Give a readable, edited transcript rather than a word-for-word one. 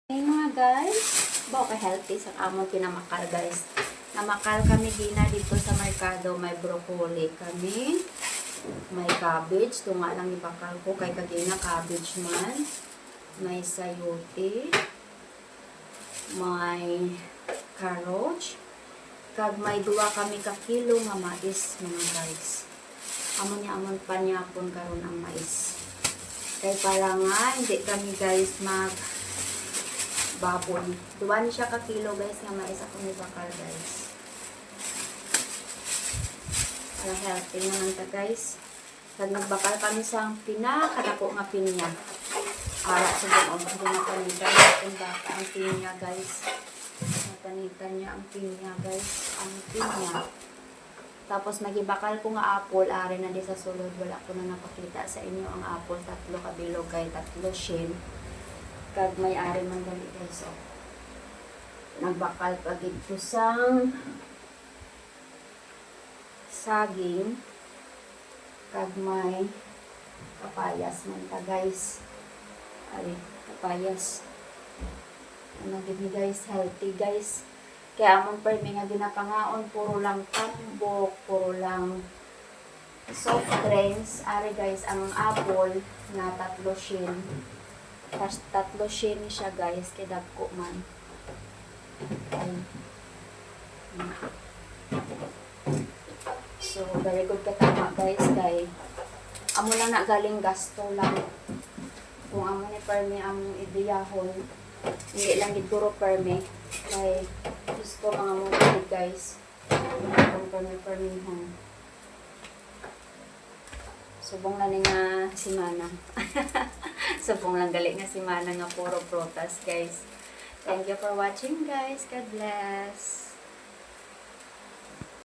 Hey mga guys, baka healthy sa among pinamakal guys. Namakal kami gina dito sa merkado, may broccoli kami, may cabbage, ito nga lang ibakal ko kay kagina cabbage man, may sayote, may carrots, kag may duwa kami ka kilo nga mais mga guys. Amo niya amon panyapon karon ang mais. Kay para nga hindi kami guys baboy. Duwa ni siya ka kilo guys nga mais ako ni bakal guys. Para healthy naman ta guys. Pag nagbakal kami sa pinakadako nga pinya. Para sa buong pinapanitan natin baka ang pinya guys. Napanitan niya ang pinya guys. Ang pinya. Tapos magibakal ko nga apple. Ari na di sa sulod. Wala ko na napakita sa inyo ang apple. 3 kabilog kay 3 shin. Kag may ari man gali guys. So, nagbakal pag ito sang saging. Kag may papayas man ta guys. Ari, papayas. Ano gini guys, healthy guys. Kaya amon pa may nga ginapangaon, puro lang tambok, puro lang soft drinks. Ari guys, ang apple na 3 shin. 3 shin siya guys, kay dagko man. So, very good katama guys, kay amo lang na galing gasto lang. Kung amo ni permi among idiyahon, hindi lang giduro permi. Kay gusto mga mubig guys. Kung permi hon. Subong lang nga simana. Subong lang gali nga simana nga puro prutas guys. Thank you for watching guys. God bless.